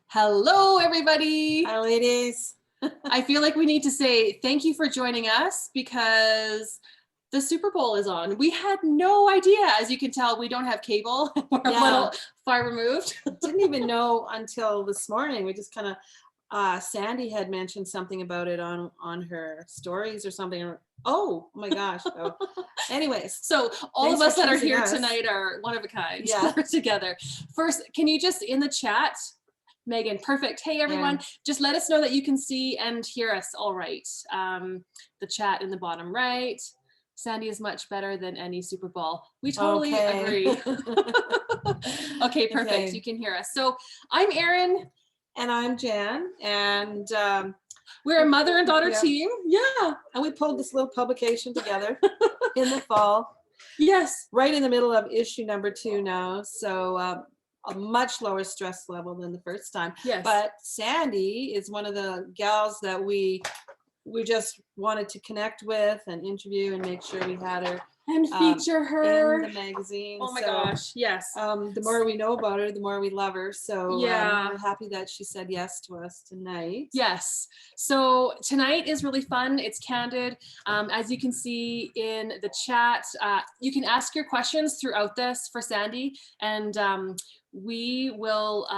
Hello, everybody. Hi, ladies. I feel like we need to say thank you for joining us because the Super Bowl is on. We had no idea. As you can tell, we don't have cable. We're a little far removed. Didn't even know until this morning. We just kind of, Sandi had mentioned something about it on her stories or something. Oh my gosh. So, anyways. So all of us that are here tonight are one of a kind. Yeah. We're together. First, can you just in the chat, Megan, perfect. Hey, everyone, just let us know that you can see and hear us all right. The chat in the bottom right. Sandi is much better than any Super Bowl. We totally agree. Okay, perfect. Okay. You can hear us. So I'm Erin. And I'm Jan. And we're a mother and daughter team. Yeah. And we pulled this little publication together in the fall. Yes. Right in the middle of issue number 2 now. So a much lower stress level than the first time. Yes. But Sandi is one of the gals that we just wanted to connect with and interview and make sure we had her and feature her in the magazine. Oh my gosh, yes. The more we know about her, the more we love her. So yeah, we're happy that she said yes to us tonight. Yes. So tonight is really fun. It's candid. As you can see in the chat, you can ask your questions throughout this for Sandi, and we will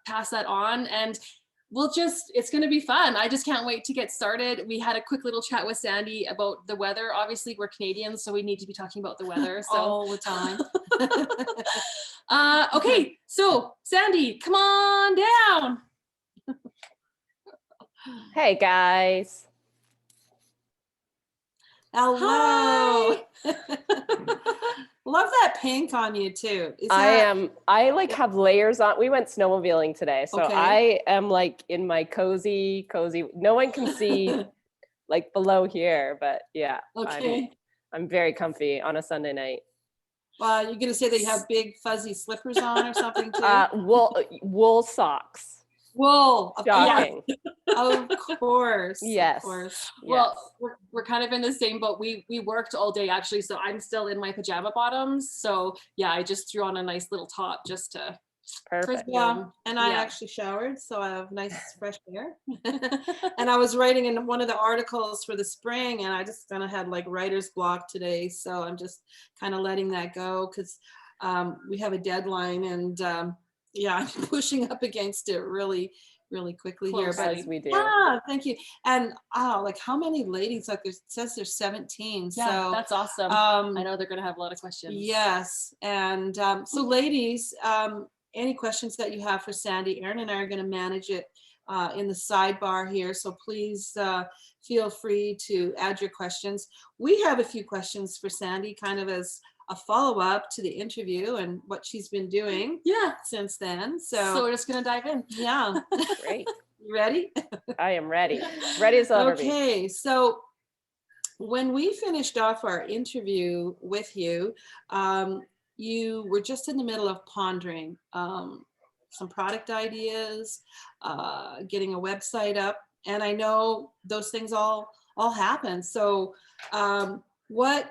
pass that on, and it's going to be fun. I just can't wait to get started. We had a quick little chat with Sandi about the weather. Obviously, we're Canadians, so we need to be talking about the weather. So. All the time. Okay, so Sandi, come on down. Hey, guys. Hello. Love that pink on you too. I like have layers on. We went snowmobiling today. So I am like in my cozy. No one can see like below here, but yeah. Okay. I'm very comfy on a Sunday night. You're going to say that you have big fuzzy slippers on or something too? Wool socks. Wool. Shocking. Of course. Yes. Of course. Well, we're kind of in the same boat. We worked all day actually, so I'm still in my pajama bottoms. So yeah, I just threw on a nice little top just to. Perfect. Yeah, and I actually showered, so I have nice fresh air. And I was writing in one of the articles for the spring, and I just kind of had like writer's block today, so I'm just kind of letting that go because we have a deadline, and I'm pushing up against it really quickly here. But as we do. Yeah, thank you. And like how many ladies? Like it says there's 17. Yeah, so that's awesome. I know they're gonna have a lot of questions. Yes, and so ladies. Any questions that you have for Sandi, Erin and I are going to manage it in the sidebar here. So please feel free to add your questions. We have a few questions for Sandi, kind of as a follow-up to the interview and what she's been doing since then. So we're just going to dive in. Yeah. Great. You ready? I am ready. Ready as ever. Okay. So when we finished off our interview with you, you were just in the middle of pondering some product ideas, getting a website up, and I know those things all happen. So what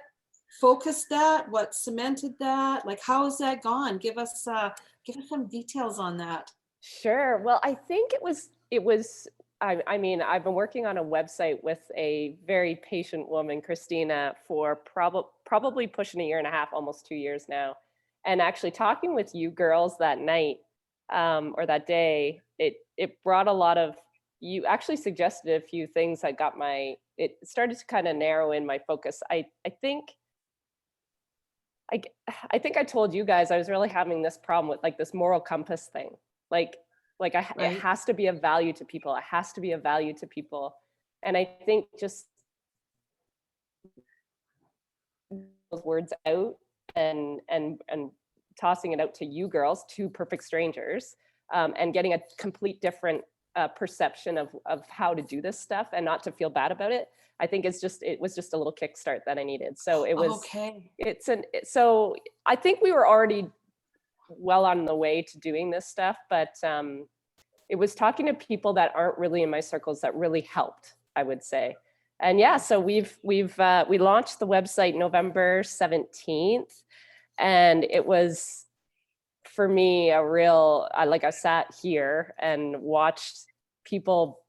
focused that? What cemented that? Like, how has that gone? Give us some details on that. Sure. Well, I think it was. I mean, I've been working on a website with a very patient woman, Christina, for probably pushing a year and a half, almost 2 years now. And actually talking with you girls that night or that day, it brought a lot of, you actually suggested a few things that got it started to kind of narrow in my focus. I think I told you guys I was really having this problem with like this moral compass thing. It has to be of value to people. It has to be of value to people. And I think just those words out and tossing it out to you girls, 2 perfect strangers, and getting a complete different perception of how to do this stuff and not to feel bad about it. I think it was just a little kickstart that I needed. So it was so I think we were already well on the way to doing this stuff, but it was talking to people that aren't really in my circles that really helped, I would say. And yeah, so we launched the website November 17th, and it was for me, I sat here and watched people,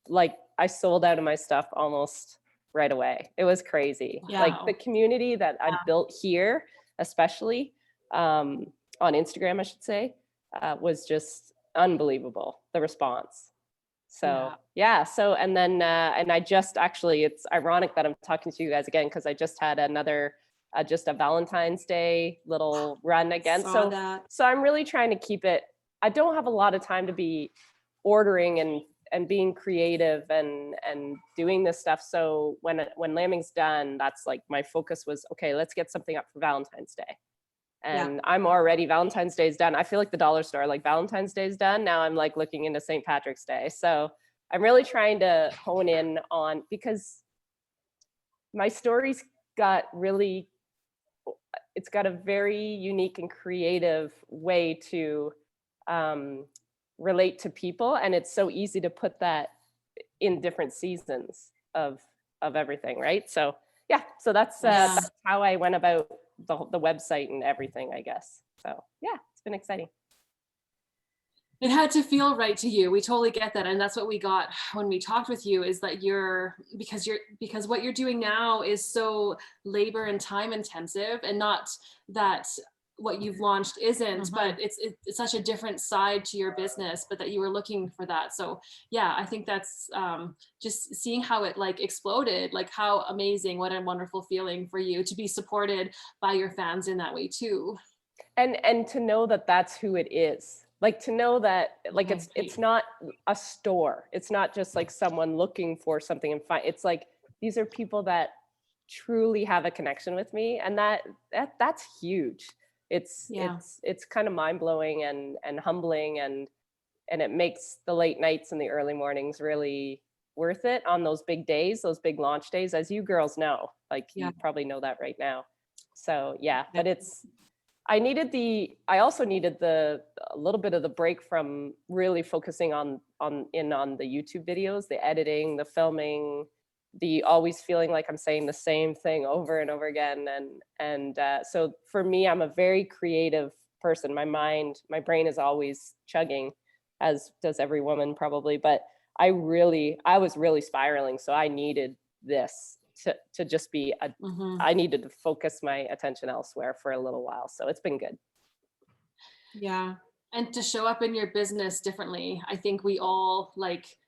like I sold out of my stuff almost right away. It was crazy. Yeah. Like the community that I built here, especially on Instagram, I should say, was just unbelievable, the response. So so and then and I just actually, it's ironic that I'm talking to you guys again, because I just had another just a Valentine's Day little run again. So I'm really trying to keep it. I don't have a lot of time to be ordering and being creative and doing this stuff. So when lambing's done, that's like my focus was, okay, let's get something up for Valentine's Day. And I'm already, Valentine's Day is done. I feel like the dollar store, like Valentine's Day is done. Now I'm like looking into St. Patrick's Day. So I'm really trying to hone in on, because my story's got really, it's got a very unique and creative way to relate to people. And it's so easy to put that in different seasons of everything, right? So so that's how I went about the website and everything, I guess. So it's been exciting. It had to feel right to you. We totally get that. And that's what we got when we talked with you, is that because what you're doing now is so labor and time intensive, and not that what you've launched isn't, but it's such a different side to your business, but that you were looking for that. So I think that's just seeing how it like exploded, like how amazing, what a wonderful feeling for you to be supported by your fans in that way too. And to know that that's who it is. Like to know that like it's not a store. It's not just like someone looking for something and find. It's like these are people that truly have a connection with me, and that's huge. It's kind of mind-blowing and humbling, and it makes the late nights and the early mornings really worth it on those big days, those big launch days, as you girls know. Like you probably know that right now. So but I also needed a little bit of the break from really focusing on the YouTube videos, the editing, the filming, the always feeling like I'm saying the same thing over and over again. And so for me, I'm a very creative person. My brain is always chugging, as does every woman probably, but I was really spiraling. So I needed this to just be I needed to focus my attention elsewhere for a little while. So it's been good. Yeah. And to show up in your business differently. I think we all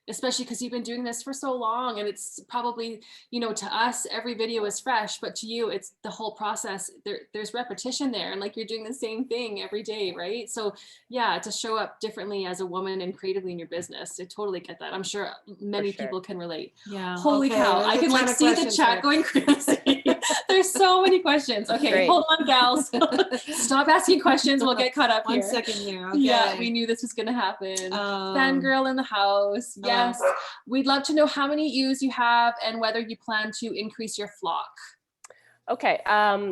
especially because you've been doing this for so long, and it's probably, to us, every video is fresh, but to you, it's the whole process. There's repetition there, and like you're doing the same thing every day, right? So to show up differently as a woman and creatively in your business, I totally get that. I'm sure many people can relate. Yeah. Holy cow. I can see the chat going crazy. There's so many questions. Okay, great. Hold on, gals. Stop asking questions. We'll get caught up here. 1 second here. Okay. Yeah, we knew this was going to happen. Fangirl in the house. Yes. We'd love to know how many ewes you have and whether you plan to increase your flock. Okay.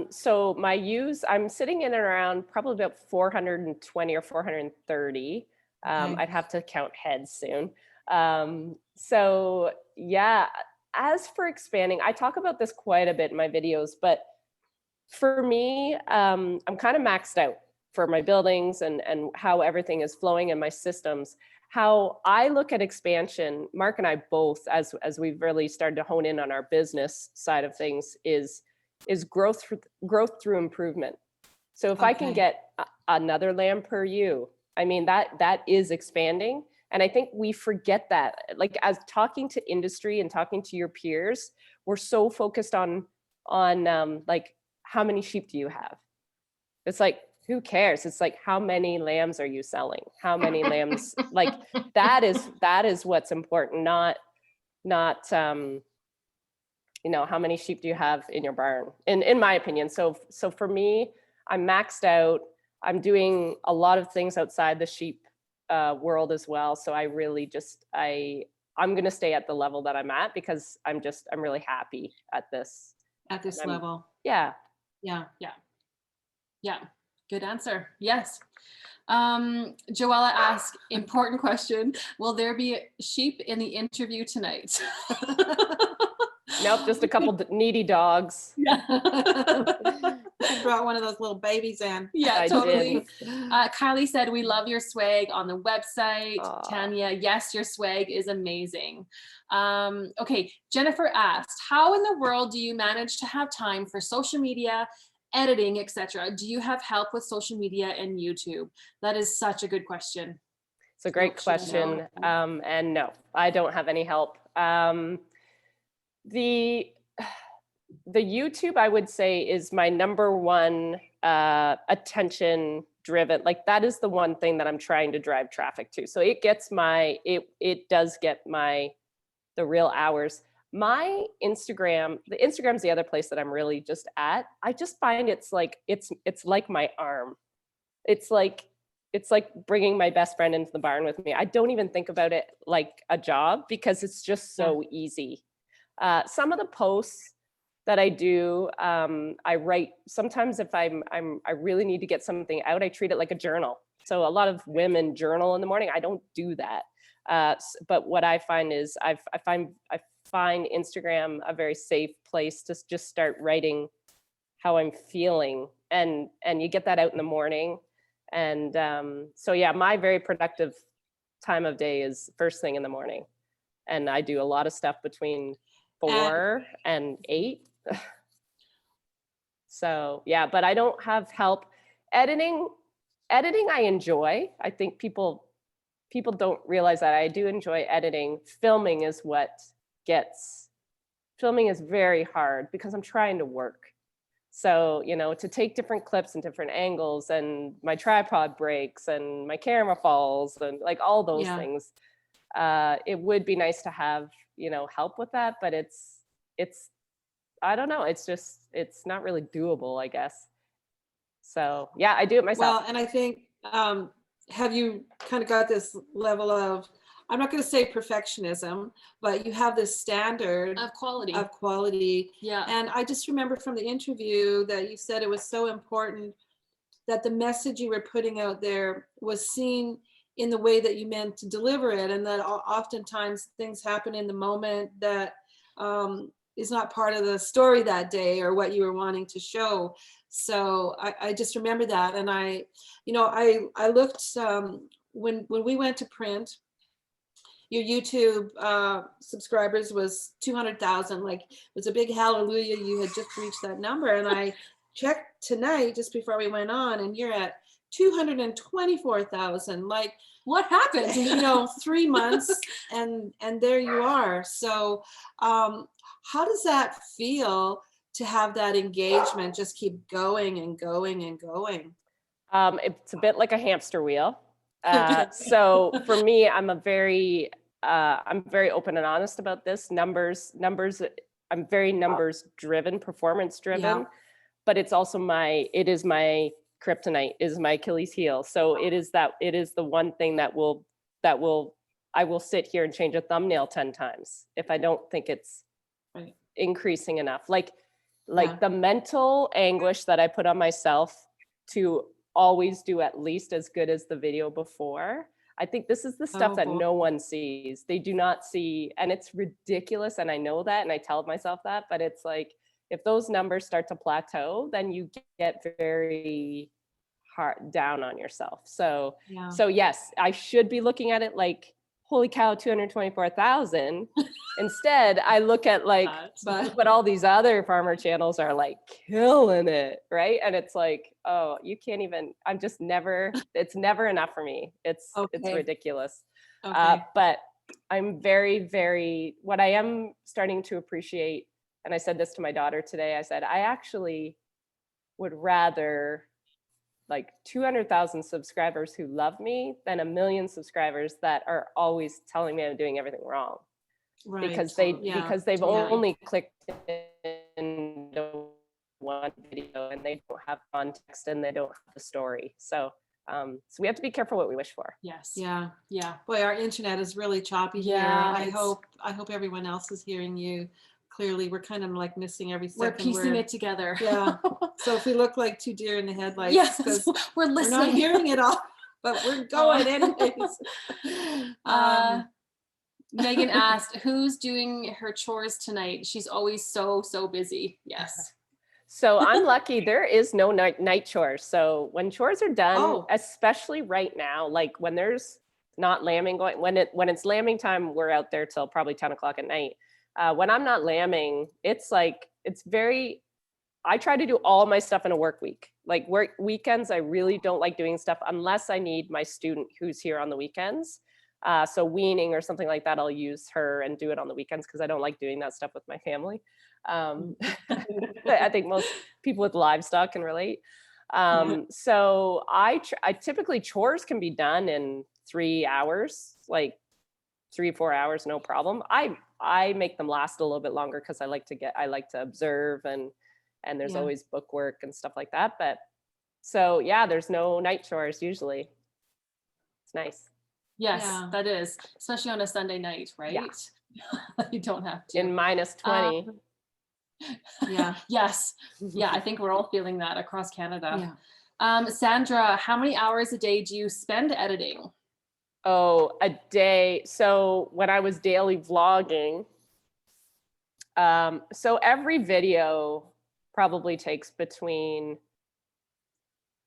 So my ewes, I'm sitting in and around probably about 420 or 430. I'd have to count heads soon. As for expanding, I talk about this quite a bit in my videos, but for me, I'm kind of maxed out for my buildings and how everything is flowing in my systems. How I look at expansion, Mark and I both, as we've really started to hone in on our business side of things, is growth through improvement. So if I can get another lamb per ewe, I mean, that is expanding. And I think we forget that, like, as talking to industry and talking to your peers, we're so focused on like, how many sheep do you have? It's like, who cares? It's like, how many lambs are you selling? How many lambs? Like, that is what's important, not how many sheep do you have in your barn, in my opinion. So for me, I'm maxed out. I'm doing a lot of things outside the sheep world as well. So I really I'm going to stay at the level that I'm at, because I'm really happy at this level. Yeah. Good answer. Yes. Joella asked, important question. Will there be sheep in the interview tonight? Nope, just a couple needy dogs. Yeah. I brought one of those little babies in. Yeah, I totally. did. Kylie said, we love your swag on the website. Aw. Tanya, yes, your swag is amazing. Okay, Jennifer asked, how in the world do you manage to have time for social media, editing, etc.? Do you have help with social media and YouTube? That is such a good question. It's a great question. And no, I don't have any help. The YouTube, I would say, is my number one attention driven. Like that is the one thing that I'm trying to drive traffic to. So it gets it does get the real hours. My Instagram, Instagram's the other place that I'm really just at. I just find it's like my arm. It's like bringing my best friend into the barn with me. I don't even think about it like a job because it's just so easy. Some of the posts that I do, I write. Sometimes if I really need to get something out, I treat it like a journal. So a lot of women journal in the morning. I don't do that. But what I find is I find Instagram a very safe place to just start writing how I'm feeling, and you get that out in the morning. And so yeah, my very productive time of day is first thing in the morning, and I do a lot of stuff between 4 and 8. So yeah, but I don't have help. Editing I enjoy. I think people don't realize that I do enjoy editing. Filming is very hard because I'm trying to work. So, to take different clips and different angles, and my tripod breaks and my camera falls and like all those things. It would be nice to have, help with that, but it's I don't know. It's not really doable, I guess. So yeah, I do it myself. Well, and I think, have you kind of got this level of, I'm not going to say perfectionism, but you have this standard of quality. Yeah. And I just remember from the interview that you said it was so important that the message you were putting out there was seen in the way that you meant to deliver it. And that oftentimes things happen in the moment that is not part of the story that day or what you were wanting to show. So I just remember that. And I looked, when we went to print, your YouTube subscribers was 200,000. Like, it was a big hallelujah. You had just reached that number. And I checked tonight just before we went on, and you're at 224,000. Like, what happened? 3 months and there you are. So how does that feel to have that engagement just keep going and going and going? It's a bit like a hamster wheel. So for me, I'm very open and honest about this. Numbers, I'm very numbers driven, performance driven, but it's also it is my kryptonite, is my Achilles heel. So it is the one thing I will sit here and change a thumbnail 10 times if I don't think it's increasing enough. Like the mental anguish that I put on myself to always do at least as good as the video before. I think this is the stuff that no one sees. They do not see, and it's ridiculous. And I know that, and I tell myself that, but it's like, if those numbers start to plateau, then you get very hard down on yourself. So yes, I should be looking at it like, holy cow, 224,000. Instead, I look at like, but all these other farmer channels are like killing it, right? And it's like, oh, you can't even, it's never enough for me. It's ridiculous. But I'm very, very, what I am starting to appreciate, and I said this to my daughter today, I said, I actually would rather like 200,000 subscribers who love me than 1 million subscribers that are always telling me I'm doing everything wrong. Right. Because they've only clicked into one video and they don't have context and they don't have the story. So we have to be careful what we wish for. Yes. Yeah. Boy, our internet is really choppy here. I hope everyone else is hearing you clearly. We're kind of like missing every second. We're piecing it together. Yeah. So if we look like two deer in the headlights, because we're listening. We're not hearing it all, but we're going anyways. Megan asked, who's doing her chores tonight? She's always so busy. Yes. So I'm lucky. There is no night chores. So when chores are done, Oh. especially right now, like when there's not lambing going, when it's lambing time, we're out there till probably 10 o'clock at night. When I'm not lambing, I try to do all my stuff in a work week. Like weekends, I really don't like doing stuff unless I need my student who's here on the weekends. So weaning or something like that, I'll use her and do it on the weekends because I don't like doing that stuff with my family. I think most people with livestock can relate. So I typically, chores can be done in 3 hours, like 3-4 hours, no problem. I make them last a little bit longer because I like to observe and there's always book work and stuff like that. But so yeah, there's no night chores usually. It's nice. Yes, that is, especially on a Sunday night, right? Yeah. You don't have to. In minus 20. Yeah. Yes. Yeah, I think we're all feeling that across Canada. Yeah. Sandra, how many hours a day do you spend editing? Oh, a day. So when I was daily vlogging, so every video probably takes between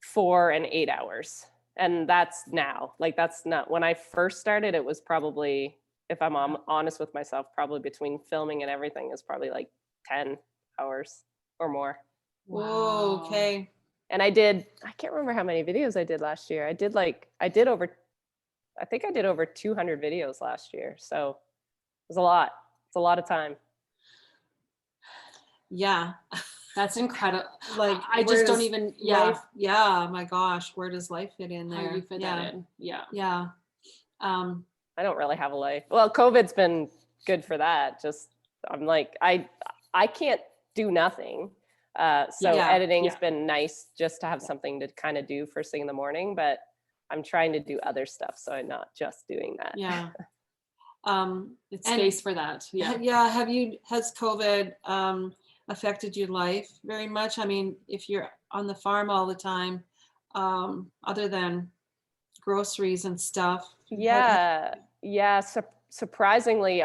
4 and 8 hours. And that's now, like, that's not, when I first started, it was probably, if I'm honest with myself, probably between filming and everything is probably like 10 hours or more. Whoa, okay. And I can't remember how many videos I did last year. I think I did over 200 videos last year. So it was a lot. It's a lot of time. Yeah. That's incredible. Like, I just don't even, life, my gosh, where does life fit in there? How do you fit that in? Yeah. I don't really have a life. Well, COVID's been good for that. Just, I'm like, I can't do nothing. So editing's been nice just to have something to kind of do first thing in the morning, but I'm trying to do other stuff. So I'm not just doing that. Yeah. It's space for that. Yeah. Yeah. Has COVID affected your life very much? I mean, if you're on the farm all the time, other than groceries and stuff. Yeah. Surprisingly,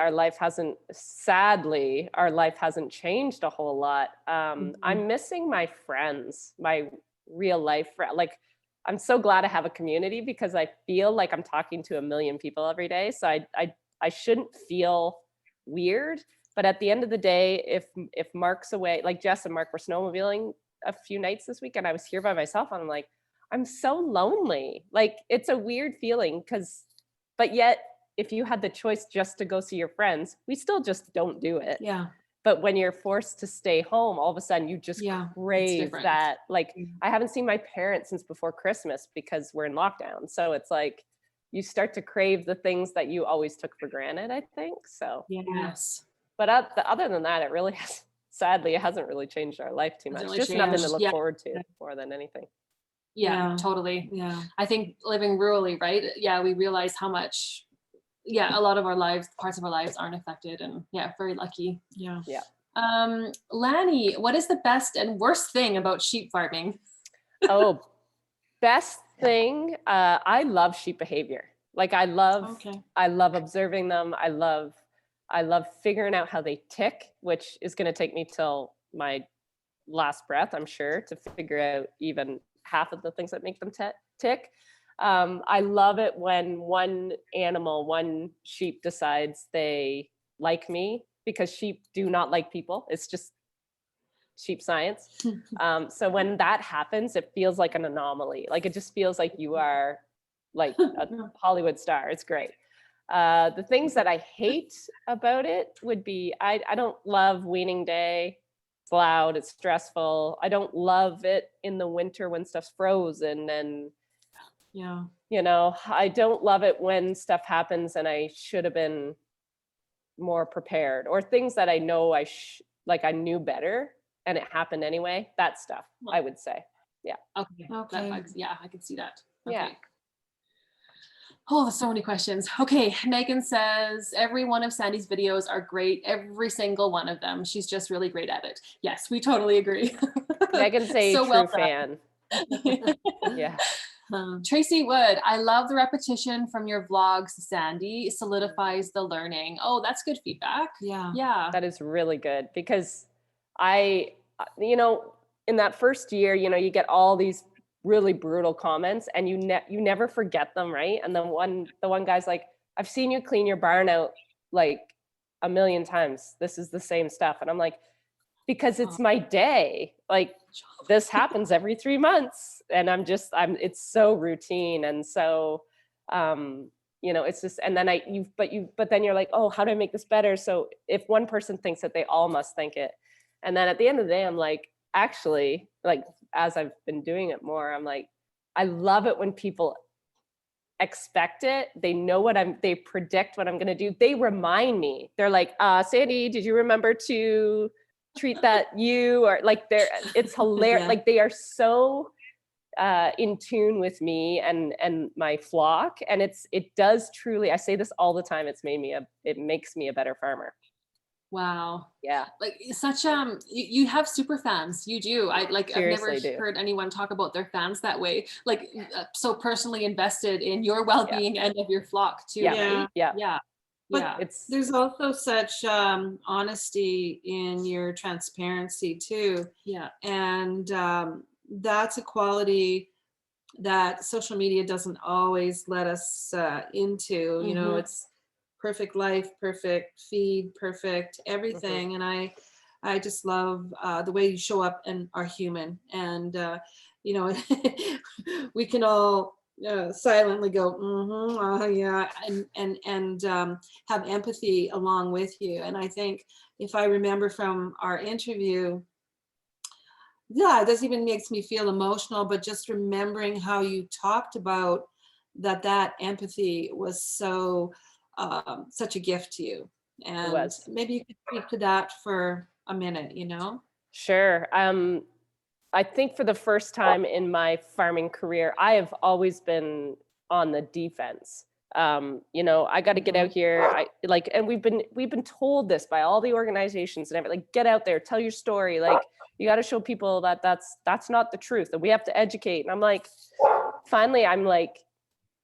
sadly, our life hasn't changed a whole lot. I'm missing my friends, my real life friends. Like, I'm so glad to have a community because I feel like I'm talking to a million people every day. So I shouldn't feel weird. But at the end of the day, if Mark's away, like Jess and Mark were snowmobiling a few nights this week and I was here by myself, and I'm like, I'm so lonely. Like, it's a weird feeling but yet if you had the choice just to go see your friends, we still just don't do it. Yeah. But when you're forced to stay home, all of a sudden you just crave that. Like, I haven't seen my parents since before Christmas because we're in lockdown. So it's like, you start to crave the things that you always took for granted, I think. So, yes. But other than that, sadly, it hasn't really changed our life too much. Really just changed. nothing to look forward to more than anything. Yeah, totally. Yeah. I think living rurally, right? Yeah, we realize how much, a lot of parts of our lives aren't affected, and very lucky. Yeah. Lanny, what is the best and worst thing about sheep farming? Oh, best thing, I love sheep behavior. Like, I love observing them. I love figuring out how they tick, which is going to take me till my last breath, I'm sure, to figure out even half of the things that make them tick. I love it when one sheep decides they like me, because sheep do not like people. It's just sheep science. So when that happens, it feels like an anomaly. Like, it just feels like you are like a Hollywood star. It's great. The things that I hate about it would be, I don't love weaning day. It's loud, it's stressful. I don't love it in the winter when stuff's frozen, and I don't love it when stuff happens and I should have been more prepared, or things that I know I knew better and it happened anyway. That stuff, I would say. Yeah. Okay. I can see that. Okay. Yeah. Oh, there's so many questions. Okay, Megan says, every one of Sandy's videos are great. Every single one of them. She's just really great at it. Yes, we totally agree. Megan's a true fan. Yeah. Tracy Wood, I love the repetition from your vlogs, Sandy. Solidifies the learning. Oh, that's good feedback. Yeah. Yeah. That is really good, because I, in that first year, you get all these really brutal comments, and you never forget them, right? And then the one guy's like, I've seen you clean your barn out like a million times. This is the same stuff. And I'm like, because it's my day. Like, this happens every 3 months, and it's so routine. And so, it's just, and then but then you're like, oh, how do I make this better? So if one person thinks it, they all must think it. And then at the end of the day, I'm like, actually, like, as I've been doing it more, I'm like, I love it when people expect it. They know they predict what I'm going to do. They remind me. They're like, Sandy, did you remember to treat that or like, it's hilarious. Yeah. Like, they are so in tune with me and my flock. And it does truly, I say this all the time, it makes me a better farmer. Wow. Yeah. Like, such you have super fans. You do. I've never Seriously do. heard anyone talk about their fans that way. Like, so personally invested in your well-being and of your flock too. Yeah. Right? Yeah. Yeah. But Yeah. there's also such honesty in your transparency too. Yeah. And that's a quality that social media doesn't always let us into. It's perfect life, perfect feed, perfect everything. And I just love the way you show up and are human. And we can all silently go, yeah, and have empathy along with you. And I think, if I remember from our interview, yeah, this even makes me feel emotional, but just remembering how you talked about that empathy was so such a gift to you. And maybe you could speak to that for a minute, Sure. I think for the first time in my farming career, I have always been on the defense. I got to get out here. And we've been told this by all the organizations and everything, like, get out there, tell your story. Like, you got to show people that that's not the truth, and we have to educate. And I'm like, finally, I'm like,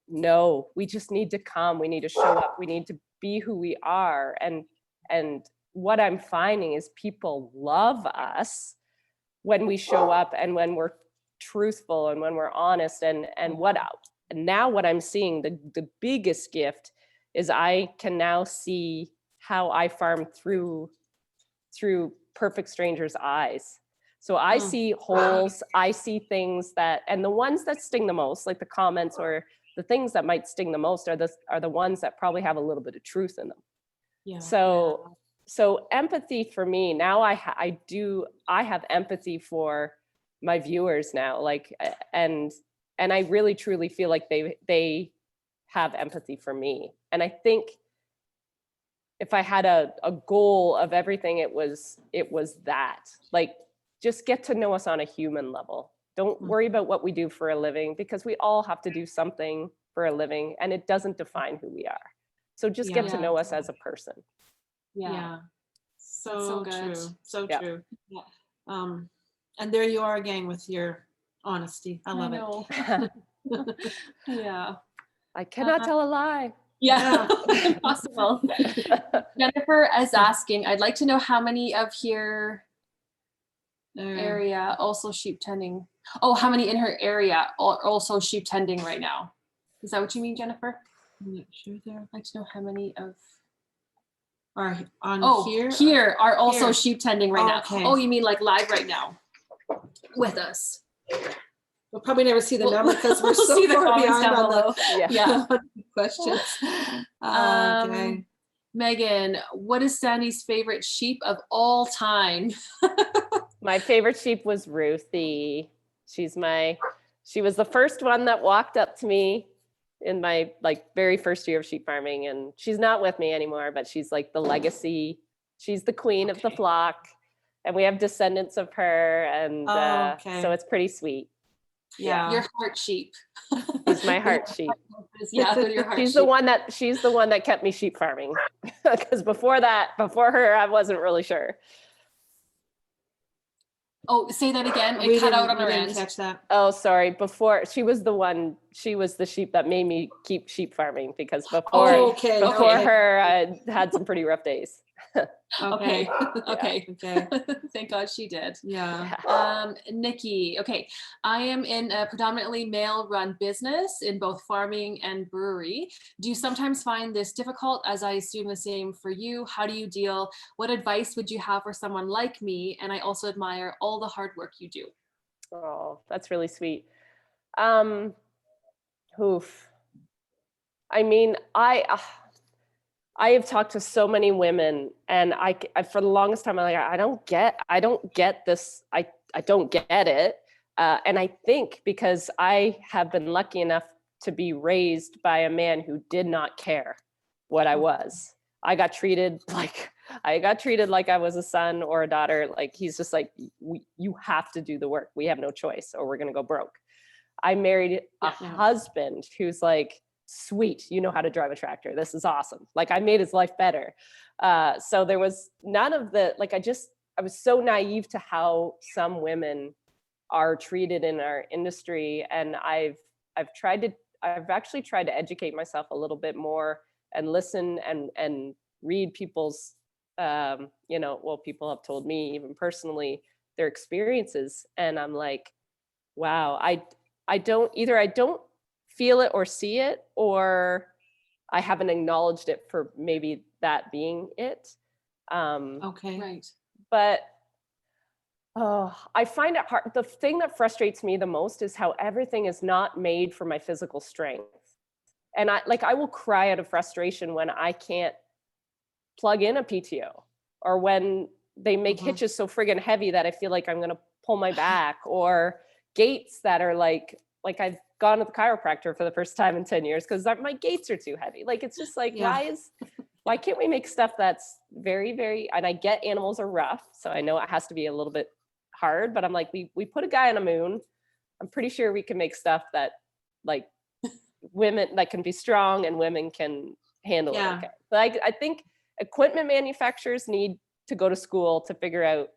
no, we just need to come. We need to show up. We need to be who we are. And what I'm finding is people love us when we show up and when we're truthful and when we're honest. And now what I'm seeing, the biggest gift is I can now see how I farm through perfect strangers' eyes. So I see holes, I see things and the ones that sting the most, like the comments or the things that might sting the most are the ones that probably have a little bit of truth in them. Yeah. So empathy for me now, I have empathy for my viewers now, like, and I really truly feel like they have empathy for me. And I think if I had a goal of everything, it was that, like, just get to know us on a human level. Don't worry about what we do for a living, because we all have to do something for a living, and it doesn't define who we are. So just get to know us as a person. Yeah. So good. true. So Yeah. true. Yeah. And there you are again with your honesty. I love it. Yeah. I cannot tell a lie. Yeah. Impossible. Jennifer is asking, I'd like to know how many of your area also sheep tending. Oh, how many in her area are also sheep tending right now? Is that what you mean, Jennifer? I'm not sure there. I'd like to know how many of are on here are also sheep tending right now. Okay. Oh, you mean like live right now with us? We'll probably never see the number because we're so see the far comments behind down on below. the questions. Okay. Megan, what is Sandy's favorite sheep of all time? My favorite sheep was Ruthie. She was the first one that walked up to me in my very first year of sheep farming, and she's not with me anymore, but she's like the legacy. She's the queen of the flock, and we have descendants of her, and so it's pretty sweet. Yeah, your heart sheep. She's my heart sheep. Yeah, your heart she's sheep. the one that kept me sheep farming, because before her, I wasn't really sure. Oh, say that again. We It cut out didn't, on we our didn't end. catch that. Oh, sorry. Before she was the sheep that made me keep sheep farming, because Okay. before Okay. her, I had some pretty rough days. Okay. Okay. Okay. Okay. Thank God she did. Yeah. Nikki, okay. I am in a predominantly male-run business in both farming and brewery. Do you sometimes find this difficult, as I assume the same for you? How do you deal? What advice would you have for someone like me? And I also admire all the hard work you do. Oh, that's really sweet. Oof. I mean, I have talked to so many women, and I for the longest time, I'm like, I don't get this. I don't get it. And I think because I have been lucky enough to be raised by a man who did not care what I was. I got treated like I was a son or a daughter. Like, he's just like, you have to do the work. We have no choice, or we're gonna go broke. I married a husband who's like, sweet, you know how to drive a tractor. This is awesome. Like, I made his life better. So there was none of the, like, I was so naive to how some women are treated in our industry. And I've actually tried to educate myself a little bit more and listen and read people's, people have told me, even personally, their experiences. And I'm like, wow, I don't feel it or see it, or I haven't acknowledged it for maybe that being it. Okay. Right. But I find it hard. The thing that frustrates me the most is how everything is not made for my physical strength. And I will cry out of frustration when I can't plug in a PTO, or when they make hitches so friggin' heavy that I feel like I'm gonna pull my back, or gates that are like I've gone to the chiropractor for the first time in 10 years because my gates are too heavy. Like, it's just like, why can't we make stuff that's very, very, and I get animals are rough, so I know it has to be a little bit hard, but I'm like, we put a guy on the moon. I'm pretty sure we can make stuff that, like, women, that can be strong and women can handle it okay. But I think equipment manufacturers need to go to school to figure out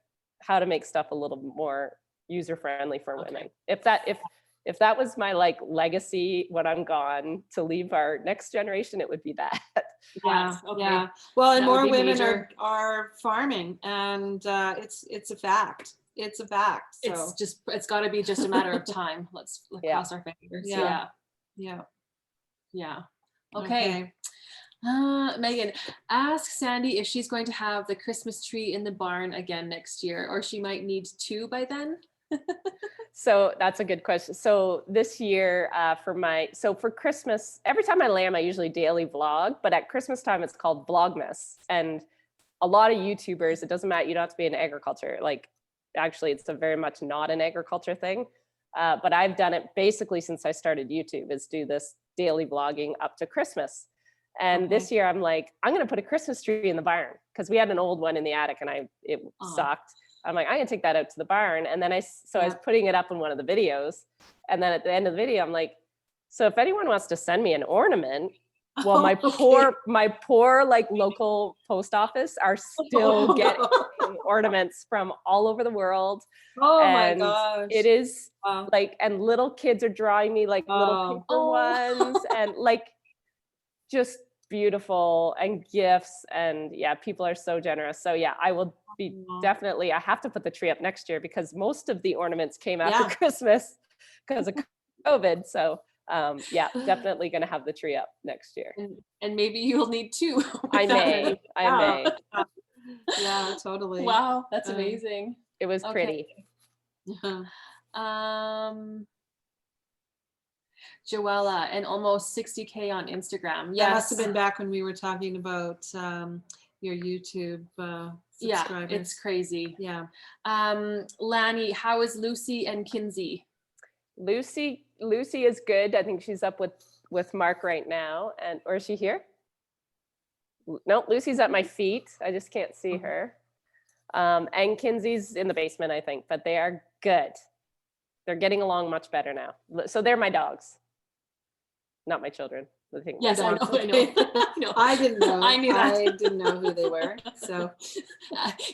how to make stuff a little more user-friendly for women. If that was my, like, legacy when I'm gone to leave our next generation, it would be that. Yeah. Well, and more women are farming, and it's a fact. It's a fact. So It's got to be just a matter of time. Let's cross our fingers. Yeah. Okay. Megan, ask Sandi if she's going to have the Christmas tree in the barn again next year, or she might need 2 by then. So that's a good question. So this year, for Christmas, every time I lamb, I usually daily vlog, but at Christmas time, it's called Vlogmas. And a lot of YouTubers, it doesn't matter, you don't have to be in agriculture. Like, actually, it's a very much not an agriculture thing. But I've done it basically since I started YouTube, is do this daily vlogging up to Christmas. And this year I'm like, I'm going to put a Christmas tree in the barn, because we had an old one in the attic and it sucked. I'm like, I'm going to take that out to the barn. And then I was putting it up in one of the videos. And then at the end of the video, I'm like, so if anyone wants to send me an ornament, well, my poor like local post office are still getting ornaments from all over the world. My gosh. It is like, and little kids are drawing me like little paper ones, and like, just beautiful, and gifts, and people are so generous. So I will be definitely, I have to put the tree up next year, because most of the ornaments came after Christmas because of COVID. So definitely going to have the tree up next year. And maybe you'll need 2. I may. Yeah, totally. Wow, that's amazing. It was pretty. Joella, and almost 60K on Instagram. That must have been back when we were talking about your YouTube subscribers. It's crazy. Yeah. Lanny, how is Lucy and Kinsey? Lucy is good. I think she's up with Mark right now. Or is she here? No, Lucy's at my feet. I just can't see her. And Kinsey's in the basement, I think, but they are good. They're getting along much better now. So they're my dogs. not my children. I think Yes, I know. Okay. I know. I didn't know. I knew that. I didn't know who they were. So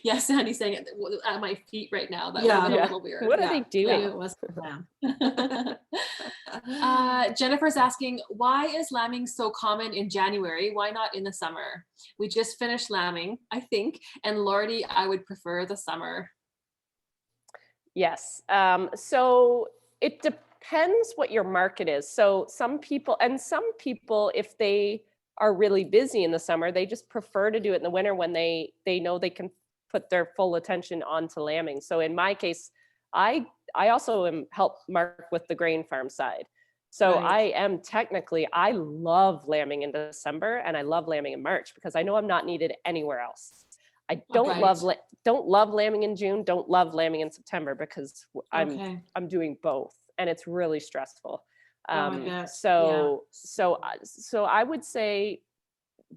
Yes, Sandy's saying it at my feet right now. That Yeah. would have been Yeah. a little weird. What are yeah, they I doing? knew it wasn't them. Jennifer's asking, why is lambing so common in January? Why not in the summer? We just finished lambing, I think. And Lordy, I would prefer the summer. Yes. So it depends what your market is. So some people, if they are really busy in the summer, they just prefer to do it in the winter when they know they can put their full attention onto lambing. So in my case, I also am help Mark with the grain farm side. So Right. I love lambing in December and I love lambing in March because I know I'm not needed anywhere else. I don't Okay. love lambing in June, don't love lambing in September because Okay. I'm doing both and it's really stressful. I bet. So I would say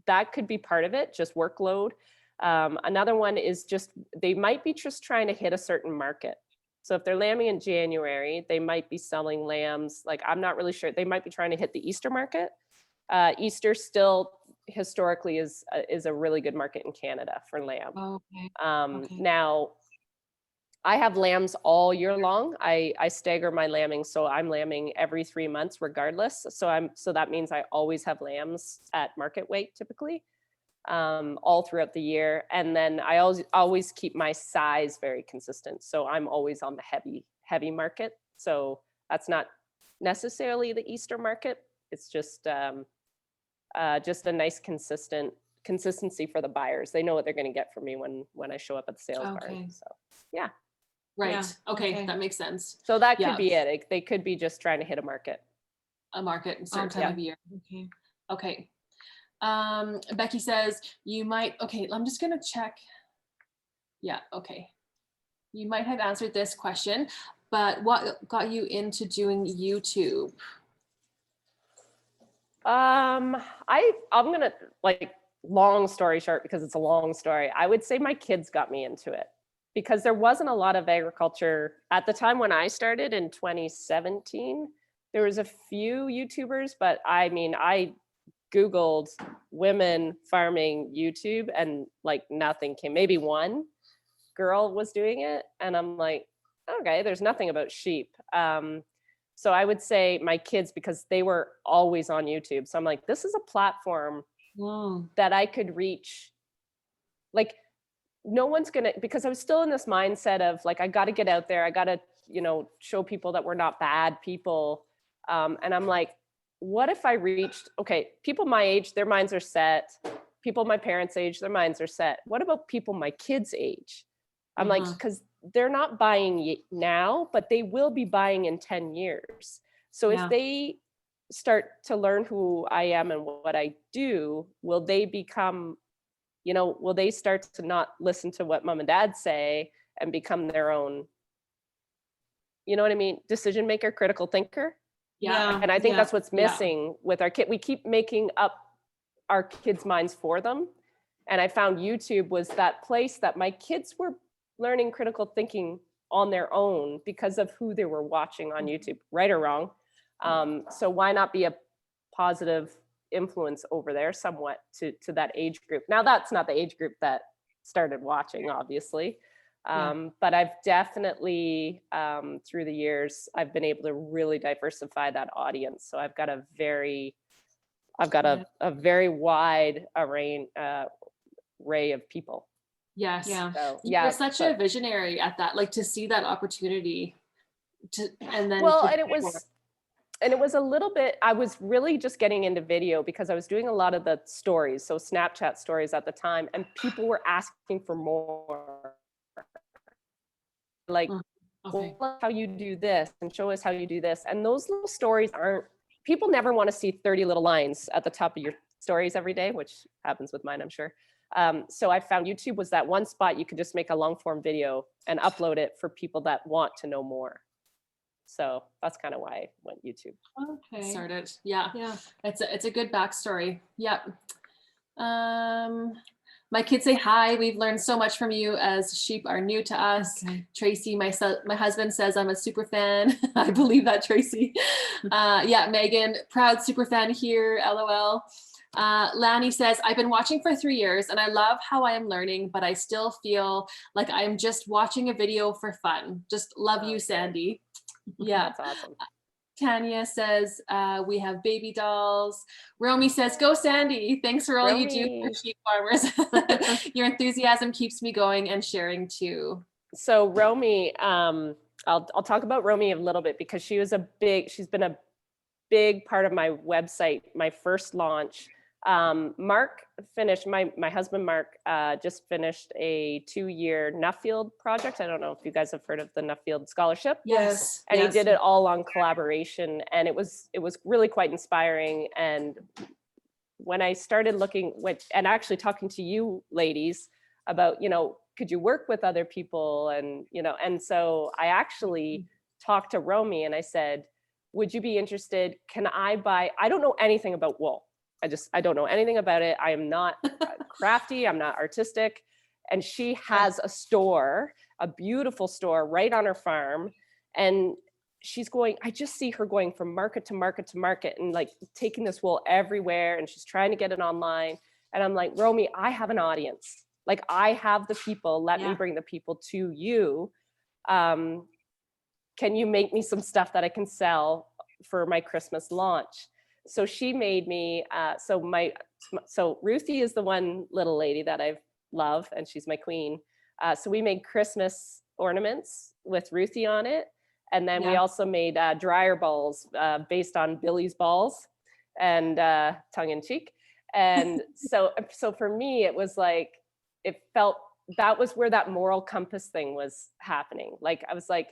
that could be part of it, just workload. Another one is just they might be just trying to hit a certain market. So if they're lambing in January, they might be selling lambs. Like I'm not really sure. They might be trying to hit the Easter market. Easter still historically is a really good market in Canada for lamb. Okay. Okay. Now, I have lambs all year long. I stagger my lambing, so I'm lambing every 3 months regardless. So that means I always have lambs at market weight typically, all throughout the year. And then I always keep my size very consistent. So I'm always on the heavy market. So that's not necessarily the Easter market. It's just a nice consistency for the buyers. They know what they're going to get from me when I show up at the sales barn. So yeah. Right. Yeah, Okay. okay. That makes sense. So that Yeah. could be it. They could be just trying to hit a market. A market in certain time Yeah. of year. Okay. Okay. Becky says you might, okay, I'm just gonna check. Yeah, okay. You might have answered this question, but what got you into doing YouTube? I'm gonna long story short, because it's a long story. I would say my kids got me into it because there wasn't a lot of agriculture at the time when I started in 2017. There was a few YouTubers, but I mean, I Googled women farming YouTube and like nothing came. Maybe one girl was doing it. And I'm like, okay, there's nothing about sheep. So I would say my kids, because they were always on YouTube. So I'm like, this is a platform that I could reach. Like, no one's gonna, because I was still in this mindset of like, I got to get out there. I got to, show people that we're not bad people. And I'm like, what if I reached, okay, people my age, their minds are set. People my parents' age, their minds are set. What about people my kids' age? I'm like, because they're not buying now, but they will be buying in 10 years. So if they start to learn who I am and what I do, will they become, will they start to not listen to what mom and dad say and become their own, you know what I mean? Decision maker, critical thinker. Yeah. And I think that's what's missing with our kid. We keep making up our kids' minds for them. And I found YouTube was that place that my kids were learning critical thinking on their own because of who they were watching on YouTube, right or wrong. So why not be a positive influence over there somewhat to that age group? Now, that's not the age group that started watching, obviously. But I've definitely, through the years, I've been able to really diversify that audience. So I've got a very wide array of people. Yes. Yeah. So, You're such a visionary at that, like to see that opportunity and then. Well, and it was a little bit, I was really just getting into video because I was doing a lot of the stories. So Snapchat stories at the time, and people were asking for more. Like, well, how you do this and show us how you do this. And those little stories people never want to see 30 little lines at the top of your stories every day, which happens with mine, I'm sure. So I found YouTube was that one spot you could just make a long form video and upload it for people that want to know more. So that's kind of why I went YouTube. Okay. Started. Yeah. It's a good backstory. Yep. My kids say hi. We've learned so much from you as sheep are new to us. Okay. Tracy, my husband says I'm a super fan. I believe that, Tracy. Yeah, Megan, proud super fan here, LOL. Lanny says, I've been watching for 3 years and I love how I am learning, but I still feel like I'm just watching a video for fun. Just love you, Sandy. Yeah. That's awesome. Tanya says, we have baby dolls. Romy says, go Sandy. Thanks for all you do for sheep farmers. Your enthusiasm keeps me going and sharing too. So Romy, I'll talk about Romy a little bit because she's been a big part of my website, my first launch. Mark finished, my husband Mark just finished a 2-year Nuffield project. I don't know if you guys have heard of the Nuffield Scholarship. Yes. And yes. he did it all on collaboration, and it was really quite inspiring. And when I started looking and actually talking to you ladies about, could you work with other people? And so I actually talked to Romy and I said, would you be interested? Can I buy, I don't know anything about wool. I don't know anything about it. I am not crafty. I'm not artistic. And she has a store, a beautiful store right on her farm. And I just see her going from market to market to market and like taking this wool everywhere. And she's trying to get it online. And I'm like, Romy, I have an audience. Like I have the people, let me bring the people to you. Can you make me some stuff that I can sell for my Christmas launch? So she made me, so Ruthie is the one little lady that I love and she's my queen. So we made Christmas ornaments with Ruthie on it. And then we also made dryer balls based on Billy's balls and tongue in cheek. And so for me, it was like, it felt, that was where that moral compass thing was happening. Like, I was like,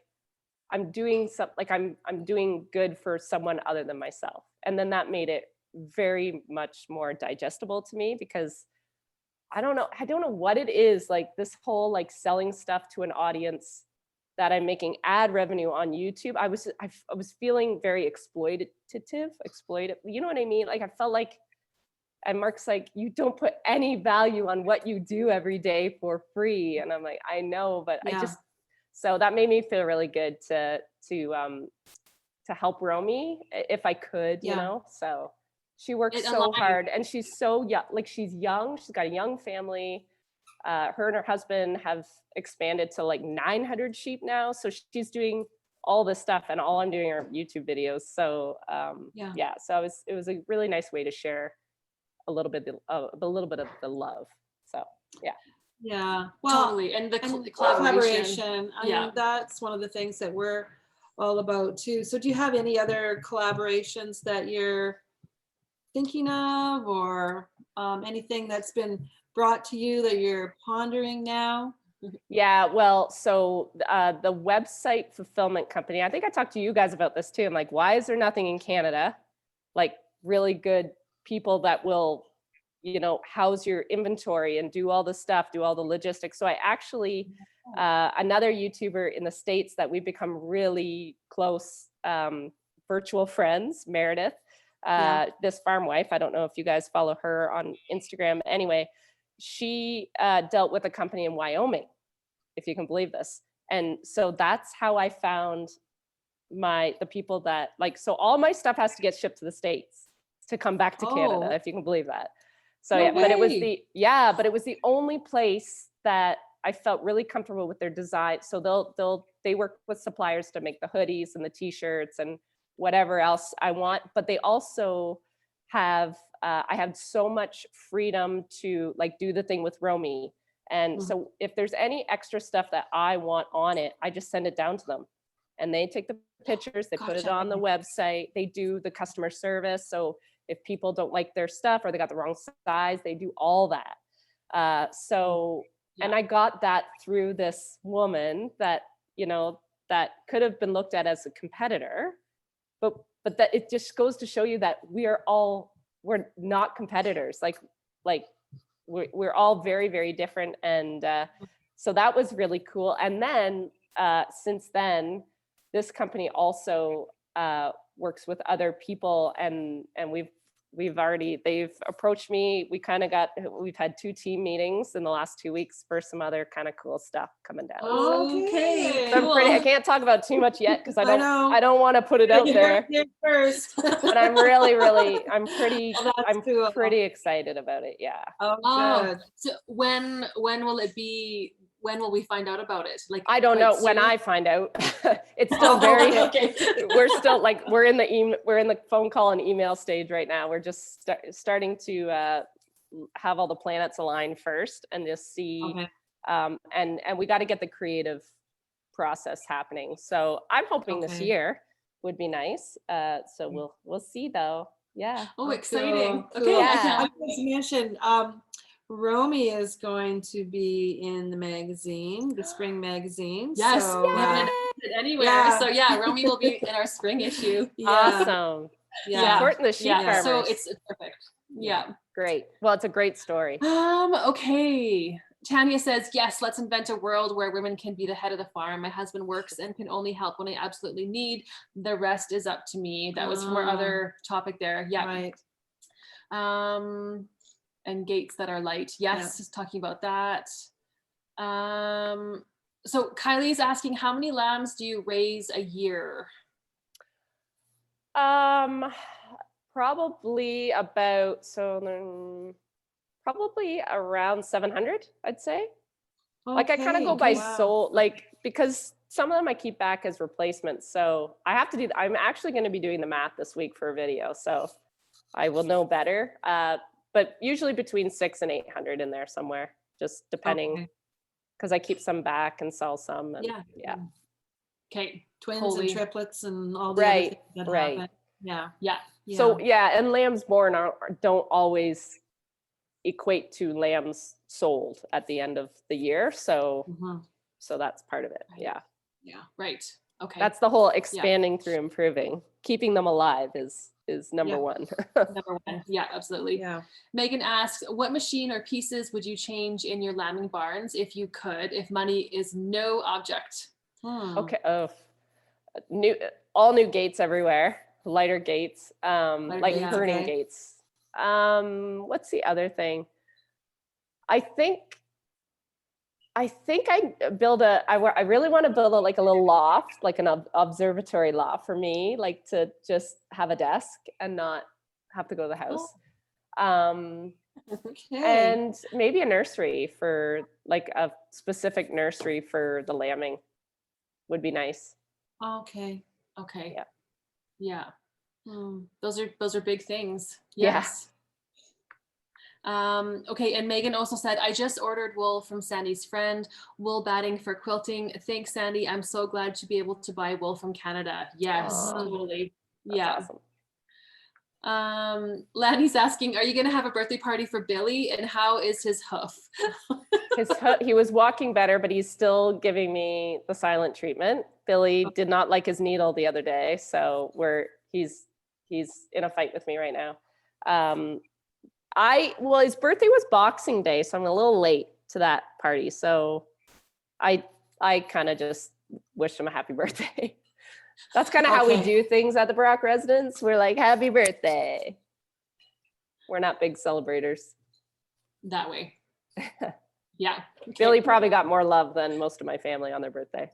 I'm doing something, like I'm doing good for someone other than myself. And then that made it very much more digestible to me because I don't know what it is, like this whole like selling stuff to an audience that I'm making ad revenue on YouTube. I was feeling very exploitive, you know what I mean? Like I felt like, and Mark's like, you don't put any value on what you do every day for free. And I'm like, I know, but so that made me feel really good to help Romy if I could, you know? So she works so hard and she's so young, like she's young, she's got a young family. Her and her husband have expanded to like 900 sheep now. So she's doing all this stuff and all I'm doing are YouTube videos. So so it was a really nice way to share a little bit of the love. So yeah, well, totally. And the collaboration. I mean, that's one of the things that we're all about too. So do you have any other collaborations that you're thinking of, or anything that's been brought to you that you're pondering now? Yeah, well, so the website fulfillment company, I think I talked to you guys about this too. I'm like, why is there nothing in Canada? Like really good people that will, house your inventory and do all the stuff, do all the logistics. So I actually, another YouTuber in the States that we've become really close virtual friends, Meredith, this farm wife. I don't know if you guys follow her on Instagram. Anyway, she dealt with a company in Wyoming, if you can believe this. And so that's how I found the people that so all my stuff has to get shipped to the States to come back to Canada, if you can believe that. So but it was the only place that I felt really comfortable with their design. So they work with suppliers to make the hoodies and the t-shirts and whatever else I want, but they also have I have so much freedom to like do the thing with Romy. And so if there's any extra stuff that I want on it, I just send it down to them and they take the pictures, they put it on the website, they do the customer service. So if people don't like their stuff or they got the wrong size, they do all that. And I got that through this woman that, that could have been looked at as a competitor, but that it just goes to show you that we're not competitors. Like we're all very, very different. And so that was really cool. And then since then, this company also works with other people and they've approached me. We've had 2 team meetings in the last 2 weeks for some other kind of cool stuff coming down. Okay. So I can't talk about too much yet because I don't want to put it out there. First. But I'm pretty excited about it. Yeah. Oh, good. So when will it be? When will we find out about it? Like, I don't know when I find out. It's still very. Okay. We're still like we're in the phone call and email stage right now. We're just starting to have all the planets aligned first and just see. Okay. And we got to get the creative process happening. So I'm hoping this year would be nice. So we'll see though. Yeah. Oh, exciting. Cool. Okay. Yeah. I just mentioned Romy is going to be in the magazine, the spring magazine. Yes. So, We haven't announced it anywhere. Yeah. So yeah, Romy will be in our spring issue. yeah. Awesome. Yeah. Supporting the sheep farmers. So it's perfect. Yeah. Great. Well, it's a great story. Okay. Tanya says, yes, let's invent a world where women can be the head of the farm. My husband works and can only help when I absolutely need. The rest is up to me. That was from our other topic there. Yeah. Right. And gates that are light. Yes, just talking about that. So Kylie's asking, how many lambs do you raise a year? Probably probably around 700, I'd say. Like I kind of go by soul, like, because some of them I keep back as replacements. So I'm actually going to be doing the math this week for a video. So I will know better. But usually between 600 and 800 in there somewhere, just depending, because I keep some back and sell some. And, yeah. Okay. Twins and triplets and all the right. other things that happen. Yeah. So and lambs born don't always equate to lambs sold at the end of the year. So so that's part of it. Yeah. Right. Okay. That's the whole expanding through improving. Keeping them alive is number one. Number one. Yeah, absolutely. Yeah. Megan asks, what machine or pieces would you change in your lambing barns if you could, if money is no object? Okay. All new gates everywhere. Lighter gates. Like herning gates. What's the other thing? I think I really want to build a little loft, like an observatory loft for me, like to just have a desk and not have to go to the house. And maybe a nursery for like a specific nursery for the lambing would be nice. Okay. Yeah. Hmm. Those are big things. Yes. Okay, and Megan also said, I just ordered wool from Sandy's friend, wool batting for quilting. Thanks, Sandy. I'm so glad to be able to buy wool from Canada. Yes, totally. That's awesome. Lanny's asking, are you going to have a birthday party for Billy? And how is his hoof? His hoof, he was walking better, but he's still giving me the silent treatment. Billy did not like his needle the other day, so he's in a fight with me right now. His birthday was Boxing Day, so I'm a little late to that party. So I kind of just wished him a happy birthday. That's kind of how we do things at the Brock residence. We're like, happy birthday. We're not big celebrators. That way. Yeah. Okay. Billy probably got more love than most of my family on their birthday.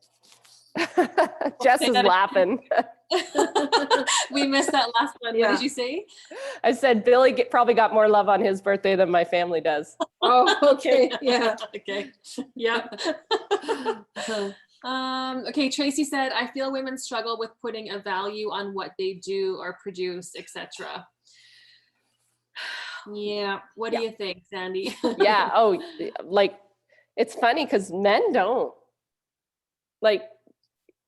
Jess is laughing. We missed that last one. What did you say? I said Billy probably got more love on his birthday than my family does. Oh, okay. Yeah. Okay. Yeah. Okay, Tracy said, I feel women struggle with putting a value on what they do or produce, etc. Yeah. What do you think, Sandy? Yeah. Oh, like it's funny because men don't. Like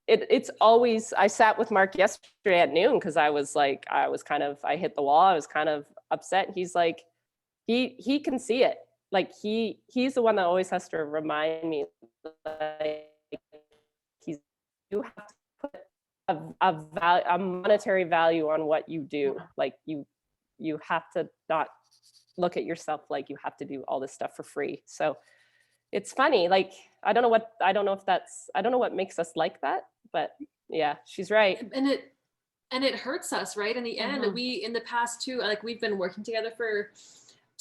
it's always, I sat with Mark yesterday at noon because I hit the wall. I was kind of upset. He's like, he can see it. Like he's the one that always has to remind me, like, you have to put a monetary value on what you do. Like you have to not look at yourself like you have to do all this stuff for free. So it's funny. Like, I don't know what makes us like that, but yeah, she's right. And And it hurts us, right? In the end, in the past too, like we've been working together for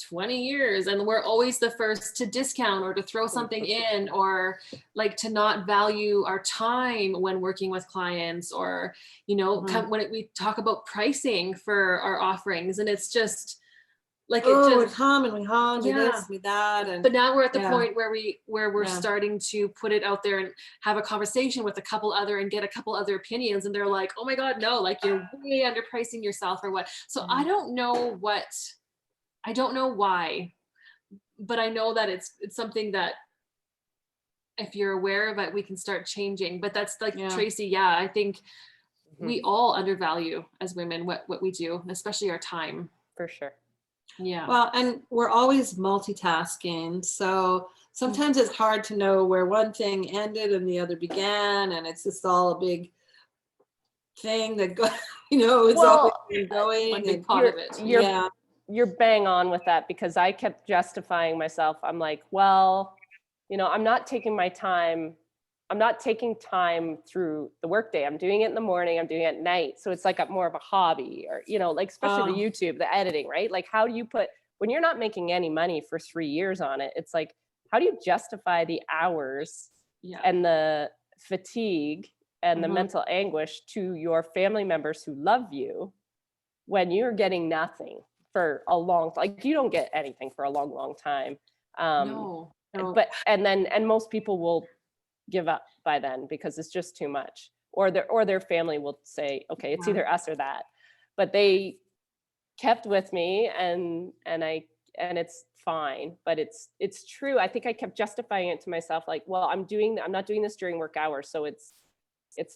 20 years and we're always the first to discount or to throw something in, or like to not value our time when working with clients, or, you know, when we talk about pricing for our offerings, and it's just like, it just, we come and we hung, we this, we that. And but now we're at the point where we're starting to put it out there and have a conversation with a couple other and get a couple other opinions, and they're like, oh my God, no, like you're way underpricing yourself or what. So I don't know why, but I know that it's something that if you're aware of it, we can start changing. But that's like Tracy, I think we all undervalue as women what we do, especially our time. For sure. Yeah. Well, and we're always multitasking. So sometimes it's hard to know where one thing ended and the other began. And it's just all a big thing that goes, you know, it's always going. One big part of it. You're bang on with that, because I kept justifying myself. I'm like, well, you know, I'm not taking time through the workday. I'm doing it in the morning, I'm doing it at night. So it's like more of a hobby, or, you know, like especially the YouTube, the editing, right? Like, how do you when you're not making any money for 3 years on it, it's like, how do you justify the hours and the fatigue and the mental anguish to your family members who love you when you're getting nothing for a long, like you don't get anything for a long time. No. But, and most people will give up by then because it's just too much, or their family will say, okay, it's either us or that. But they kept with me, and it's fine. But it's true. I think I kept justifying it to myself, like, well, I'm not doing this during work hours, so it's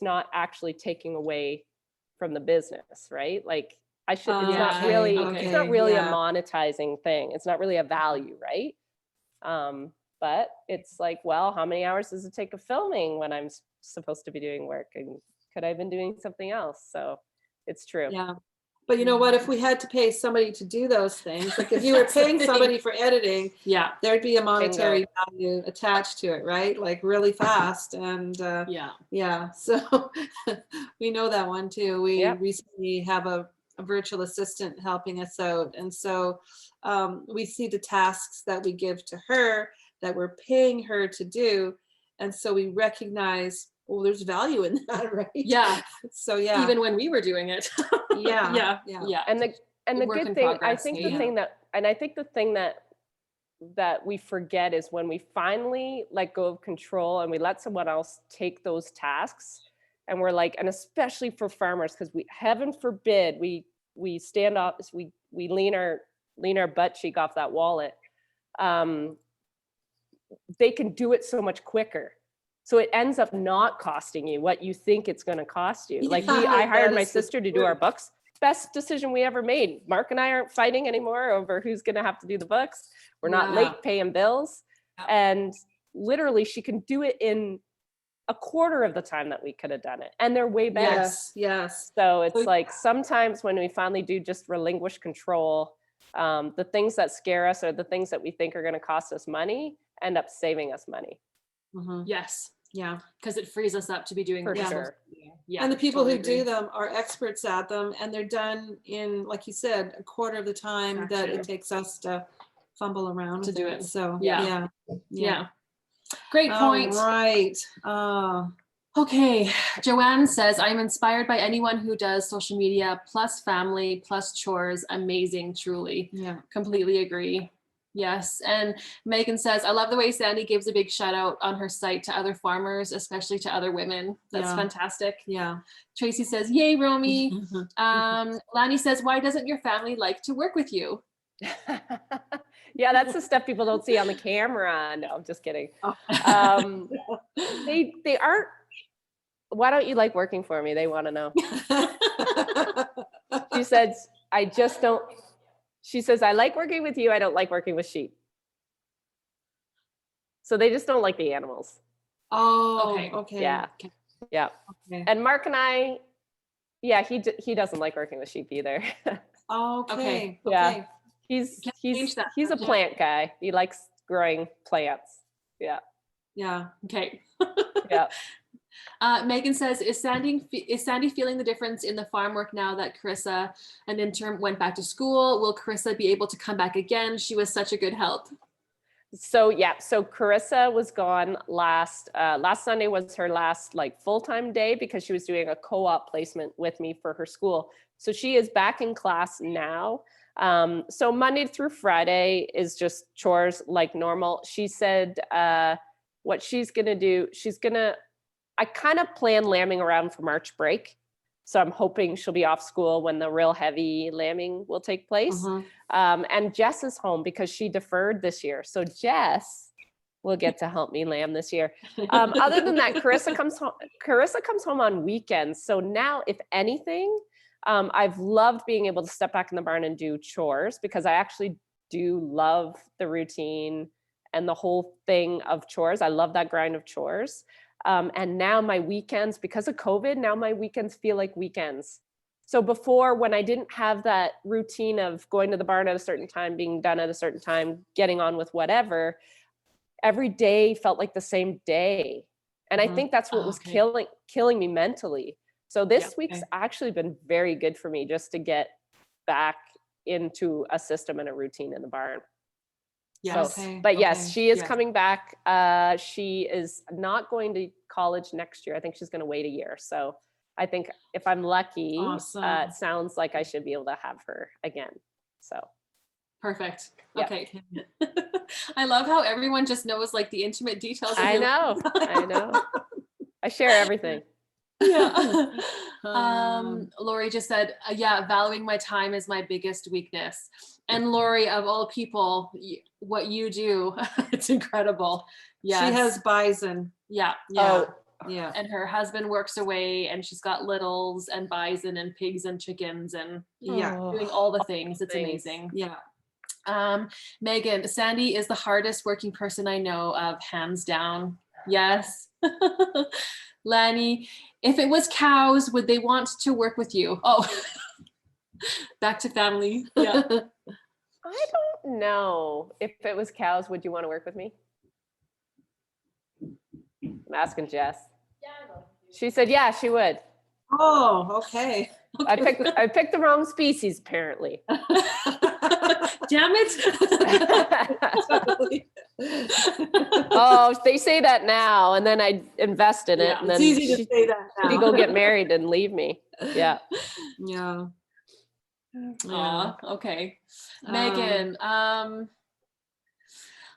not actually taking away from the business, right? Like, I should, it's not really a monetizing thing. It's not really a value, right? But it's like, well, how many hours does it take of filming when I'm supposed to be doing work? And could I have been doing something else? So it's true. Yeah. But you know what, if we had to pay somebody to do those things, like if you were paying somebody for editing, there'd be a monetary value attached to it, right? Like really fast. And so we know that one too. We recently have a virtual assistant helping us out. And so we see the tasks that we give to her that we're paying her to do. And so we recognize, well, there's value in that, right? Yeah. So even when we were doing it. Yeah. And the good thing, I think the thing that we forget is when we finally let go of control and we let someone else take those tasks, and we're like, and especially for farmers, because heaven forbid we stand up, we lean our butt cheek off that wallet. They can do it so much quicker. So it ends up not costing you what you think it's going to cost you. Like I hired my sister to do our books. Best decision we ever made. Mark and I aren't fighting anymore over who's going to have to do the books. We're not late paying bills. And literally she can do it in a quarter of the time that we could have done it. And they're way better. Yes. So it's like sometimes when we finally do just relinquish control, the things that scare us or the things that we think are going to cost us money end up saving us money. Yes. Yeah. Because it frees us up to be doing for sure. Yeah. And the people who do them are experts at them, and they're done in, like you said, a quarter of the time that it takes us to fumble around to do it. So yeah. Great point. Right. Okay. Joanne says, I'm inspired by anyone who does social media plus family plus chores. Amazing, truly. Yeah. Completely agree. Yes. And Megan says, I love the way Sandi gives a big shout out on her site to other farmers, especially to other women. That's fantastic. Yeah. Tracy says, yay, Romy. Lani says, why doesn't your family like to work with you? Yeah, that's the stuff people don't see on the camera. No, I'm just kidding. They aren't. Why don't you like working for me? They want to know. She said, I just don't. She says, I like working with you. I don't like working with sheep. So they just don't like the animals. Oh, okay. Yeah. Yeah. Okay. And Mark and I, he doesn't like working with sheep either. Okay. Yeah. He's a plant guy. He likes growing plants. Yeah. Yeah. Okay. Yeah. Megan says, is Sandy feeling the difference in the farm work now that Carissa, an intern, went back to school? Will Carissa be able to come back again? She was such a good help. So Carissa was gone last Sunday was her last like full-time day because she was doing a co-op placement with me for her school. So she is back in class now. So Monday through Friday is just chores like normal. She said what she's gonna do, I kind of plan lambing around for March break. So I'm hoping she'll be off school when the real heavy lambing will take place. And Jess is home because she deferred this year. So Jess will get to help me lamb this year. Other than that, Carissa comes home on weekends. So now, if anything, I've loved being able to step back in the barn and do chores because I actually do love the routine and the whole thing of chores. I love that grind of chores. And now my weekends, because of COVID, now my weekends feel like weekends. So before, when I didn't have that routine of going to the barn at a certain time, being done at a certain time, getting on with whatever, every day felt like the same day. And I think that's what was killing me mentally. So this week's actually been very good for me just to get back into a system and a routine in the barn. Yes. So, but yes, she is coming back. She is not going to college next year. I think she's going to wait a year. So I think if I'm lucky, it sounds like I should be able to have her again. So perfect. Okay. I love how everyone just knows like the intimate details. I know. I share everything. Yeah. Lori just said, valuing my time is my biggest weakness. And Lori, of all people, what you do, it's incredible. Yeah. She has bison. Yeah. Yeah. And her husband works away and she's got littles and bison and pigs and chickens and doing all the things. It's amazing. Yeah. Megan, Sandy is the hardest working person I know of, hands down. Yes. Lanny, if it was cows, would they want to work with you? Oh, back to family. Yeah. I don't know. If it was cows, would you want to work with me? I'm asking Jess. She said, yeah, she would. Oh, okay. I picked the wrong species, apparently. Damn it. Oh, they say that now, and then I invest in it, and then it's easy to say that now. She go get married and leave me. Yeah. Yeah. Okay. Megan,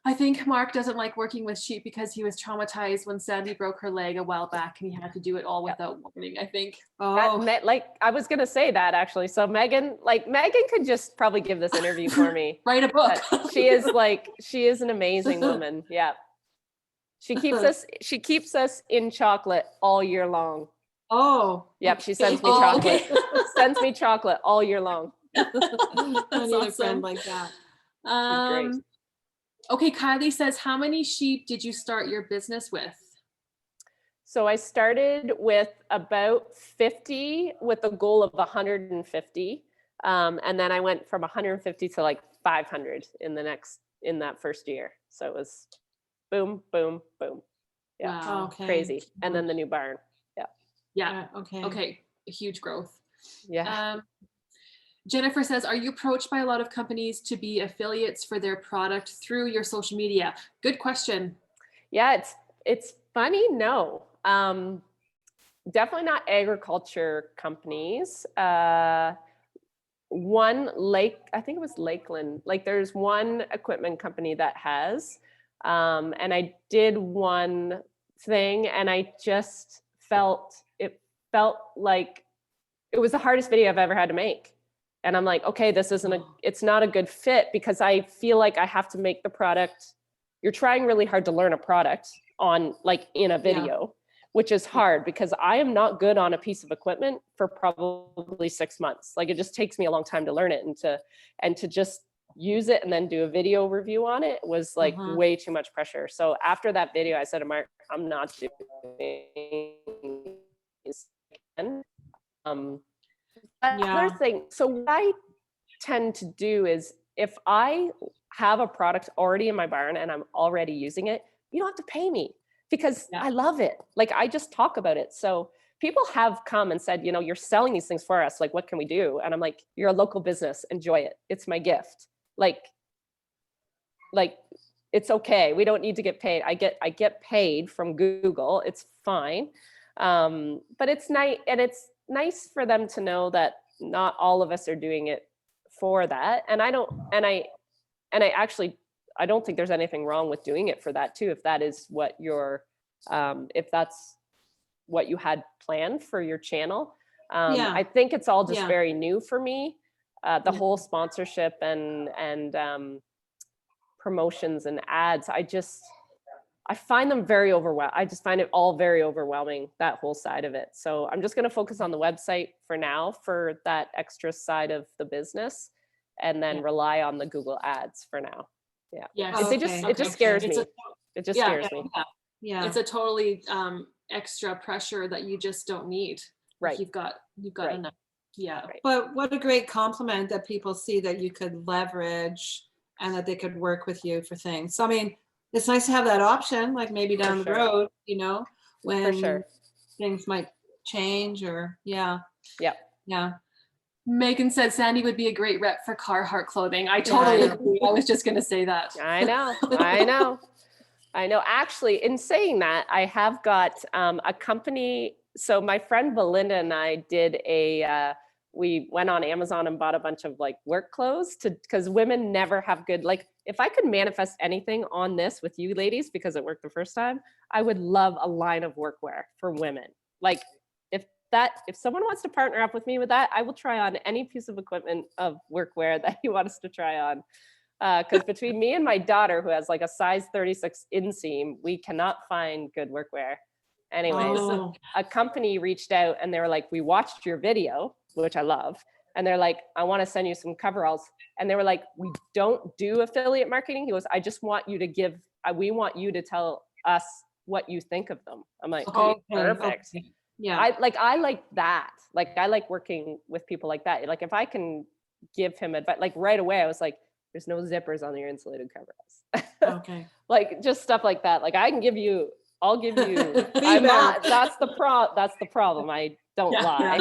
I think Mark doesn't like working with sheep because he was traumatized when Sandy broke her leg a while back and he had to do it all without warning, I think. Like I was gonna say that actually. So Megan could just probably give this interview for me. Write a book. She is an amazing woman. Yeah. She keeps us in chocolate all year long. Oh. Yep, she sends me chocolate. Sends me chocolate all year long. I need a friend like that. She's great. Okay, Kylie says, how many sheep did you start your business with? So I started with about 50 with a goal of 150. And then I went from 150 to like 500 in that first year. So it was boom, boom, boom. Yeah. Wow. Okay. Crazy. And then the new barn. Yeah. Okay. Okay. Huge growth. Yeah. Jennifer says, are you approached by a lot of companies to be affiliates for their product through your social media? Good question. Yeah, it's funny. No, definitely not agriculture companies. I think it was Lakeland. Like there's one equipment company that has, and I did one thing and I just felt like it was the hardest video I've ever had to make. And I'm like, okay, it's not a good fit because I feel like I have to make the product. You're trying really hard to learn a product on like in a video, which is hard because I am not good on a piece of equipment for probably 6 months. Like it just takes me a long time to learn it and to just use it and then do a video review on it was like way too much pressure. So after that video, I said to Mark, I'm not doing this again. Another thing, so what I tend to do is if I have a product already in my barn and I'm already using it, you don't have to pay me. because Yeah. I love it. Like, I just talk about it. So people have come and said, you're selling these things for us. Like, what can we do? And I'm like, you're a local business. Enjoy it. It's my gift. Like it's okay. We don't need to get paid. I get paid from Google. It's fine. But it's nice. And it's nice for them to know that not all of us are doing it for that. And I don't think there's anything wrong with doing it for that too. If that is what if that's what you had planned for your channel. I think it's all just very new for me. The whole sponsorship and promotions and ads. I find them very overwhelming. I just find it all very overwhelming, that whole side of it. So I'm just going to focus on the website for now for that extra side of the business, and then rely on the Google ads for now. Yeah. Yes. It just scares me. It just scares me. Yeah. It's a totally extra pressure that you just don't need. Right. Like you've got enough. Yeah. Right. But what a great compliment that people see that you could leverage and that they could work with you for things. So, I mean, it's nice to have that option, like maybe down the road, when things might change or, Yeah. Megan said Sandi would be a great rep for Carhartt clothing. I totally agree. I was just going to say that. I know. Actually, in saying that, I have got a company. So my friend Belinda and I did we went on Amazon and bought a bunch of like work clothes because women never have good, like, if I could manifest anything on this with you ladies, because it worked the first time, I would love a line of workwear for women. Like, if someone wants to partner up with me with that, I will try on any piece of equipment of workwear that you want us to try on. Because between me and my daughter, who has like a size 36 inseam, we cannot find good workwear. Anyways, a company reached out and they were like, we watched your video, which I love. And they're like, I want to send you some coveralls. And they were like, we don't do affiliate marketing. He goes, I just want you to we want you to tell us what you think of them. I'm like, perfect. Okay. Yeah. I like that. Like, I like working with people like that. Like, if I can give him advice, like right away, I was like, there's no zippers on your insulated coveralls. Okay. Like, just stuff like that. Like, I'll give you, Feedback. that's the problem. I don't lie.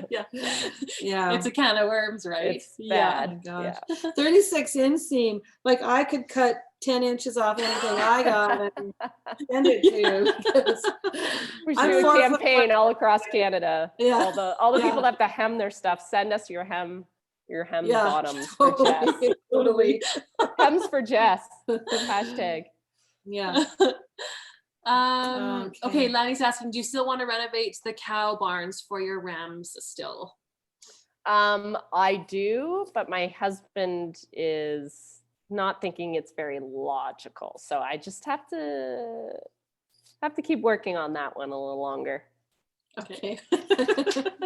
Yeah. It's a can of worms, right? It's bad. Oh my gosh. Yeah. 36 inseam. Like, I could cut 10 inches off anything I got and send it to you. We should do a campaign all across Canada. Yeah. All the people that have to hem their stuff, send us your hem bottoms for Jess. Totally. Hems for Jess. Hashtag. Yeah. Okay, Lanny's asking, do you still want to renovate the cow barns for your rams still? I do, but my husband is not thinking it's very logical. So I just have to keep working on that one a little longer. Okay.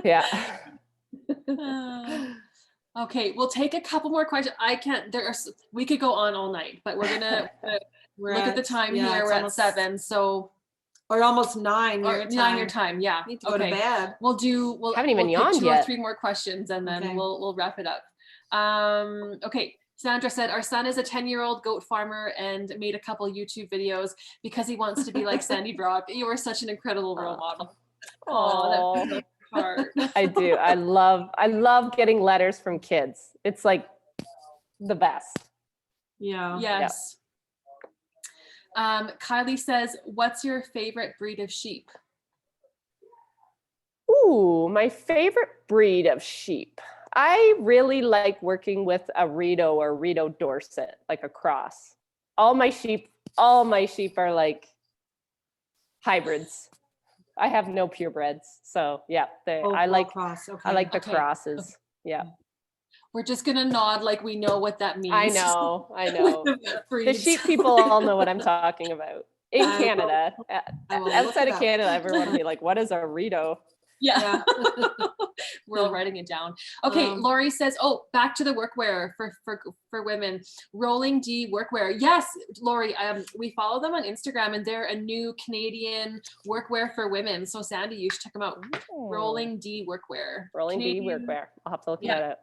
Yeah. Okay, we'll take a couple more questions. We could go on all night, but we're gonna look at the time here. We're at 7, so or almost 9 your time. 9 your time. Yeah. Need to go to bed. We'll haven't even take yawned 2 yet. or 3 more questions, and then we'll wrap it up. Okay. Sandra said, our son is a 10-year-old goat farmer and made a couple YouTube videos because he wants to be like Sandi Brock. You are such an incredible role model. Oh, that hard. I do. I love getting letters from kids. It's like the best. Yeah. Yes. Kylie says, what's your favorite breed of sheep? Ooh, my favorite breed of sheep. I really like working with a Rito or Rito Dorset, like a cross. All my sheep are like hybrids. I have no purebreds. So yeah, I like the crosses. Yeah. We're just gonna nod like we know what that means. I know. The sheep people all know what I'm talking about. In Canada, outside of Canada, everyone will be like, what is a Rito? Yeah. We're all writing it down. Okay, Lori says, back to the workwear for women. Rolling D workwear. Yes, Lori, we follow them on Instagram and they're a new Canadian workwear for women. So Sandi, you should check them out. Rolling D workwear. D workwear. I'll have to look that up.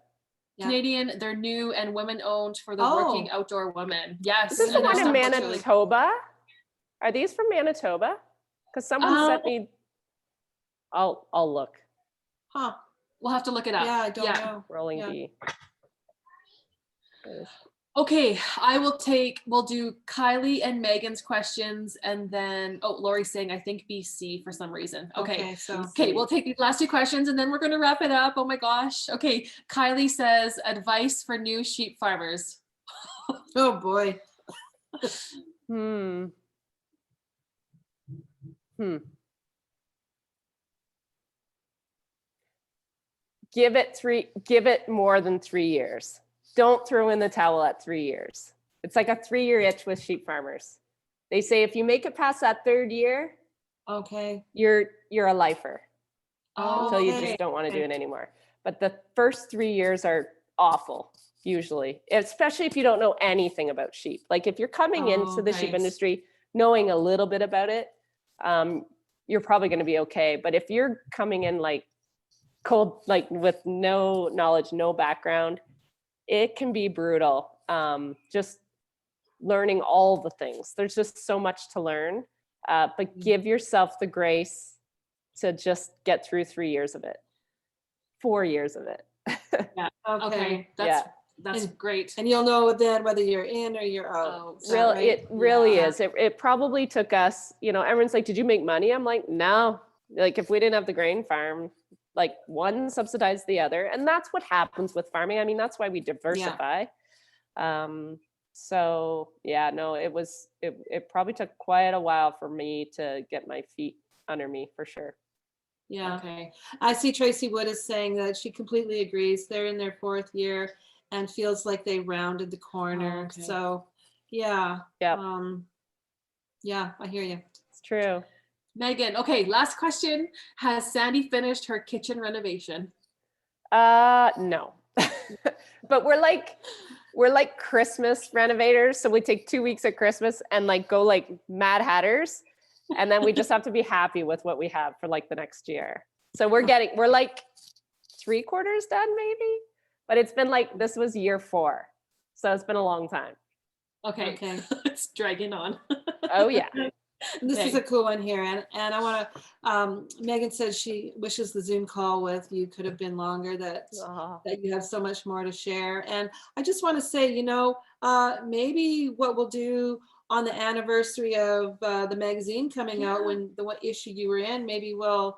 Canadian, they're new and women owned for the working outdoor women. Yes. Is this the one in Manitoba? Are these from Manitoba? Because someone sent me. I'll look. Huh. We'll have to look it up. Yeah, I don't know. Rolling Yeah. bee. Okay, we'll do Kylie and Megan's questions, and then, Lori's saying, I think BC for some reason. Okay, we'll take these last 2 questions and then we're gonna wrap it up. Oh my gosh. Okay, Kylie says, advice for new sheep farmers. Oh boy. Give it more than 3 years. Don't throw in the towel at 3 years. It's like a 3-year itch with sheep farmers. They say if you make it past that 3rd year, okay, you're a lifer. Until you okay. just don't want to do it anymore. But the first 3 years are awful, usually, especially if you don't know anything about sheep. Like if you're coming into the sheep industry knowing a little bit about it, you're probably going to be okay. But if you're coming in like cold, like with no knowledge, no background, it can be brutal. Just learning all the things. There's just so much to learn, but give yourself the grace to just get through 3 years of it, 4 years of it. Yeah. Okay. That's great. And you'll know then whether you're in or you're out. It really is. It probably took us, everyone's like, did you make money? I'm like, no. Like if we didn't have the grain farm, like one subsidized the other. And that's what happens with farming. I mean, that's why we diversify. So yeah, no, it probably took quite a while for me to get my feet under me for sure. Yeah. Okay. I see Tracy Wood is saying that she completely agrees. They're in their 4th year and feels like they rounded the corner. Okay. So yeah. Yeah. Yeah, I hear you. It's true. Megan, okay, last question. Has Sandi finished her kitchen renovation? No. But we're like Christmas renovators. So we take 2 weeks at Christmas and like go like Mad Hatters. And then we just have to be happy with what we have for like the next year. So we're like 3/4 done maybe, but it's been like, this was year 4. So it's been a long time. Okay. It's dragging on. Oh yeah. This is a cool one here. And I want to, Megan says she wishes the Zoom call with you could have been longer, that you have so much more to share. And I just want to say, maybe what we'll do on the anniversary of the magazine coming out, when what issue you were in, maybe we'll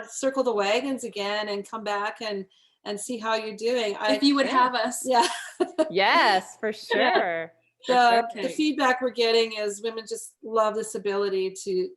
circle the wagons again and come back and see how you're doing. If you would have us. Yeah. Yes, for sure. The feedback we're getting is women just love this ability to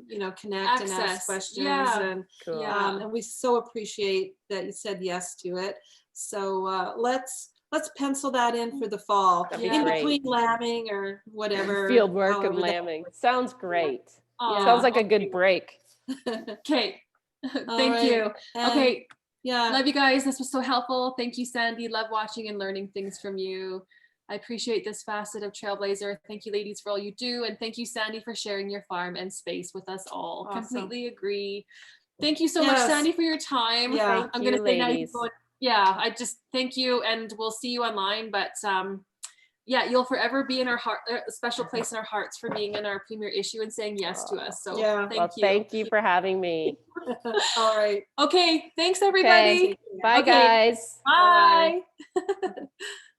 connect and ask questions. And cool. And we so appreciate that you said yes to it. So let's pencil that in for the fall, in between lambing or whatever. Field work and lambing. Sounds great. Sounds like a good break. Okay. Thank you. Okay. Yeah. Love you guys. This was so helpful. Thank you, Sandi. Love watching and learning things from you. I appreciate this facet of Trailblazher. Thank you, ladies, for all you do. And thank you, Sandi, for sharing your farm and space with us all. Awesome. Completely agree. Thank you so much, Sandi, for your time. Yeah. I'm going to say night. I just thank you, and we'll see you online. But you'll forever be in our heart, a special place in our hearts for being in our Premier issue and saying yes to us. So thank you for having me. All right. Okay. Thanks, everybody. Okay. Bye, guys. Bye.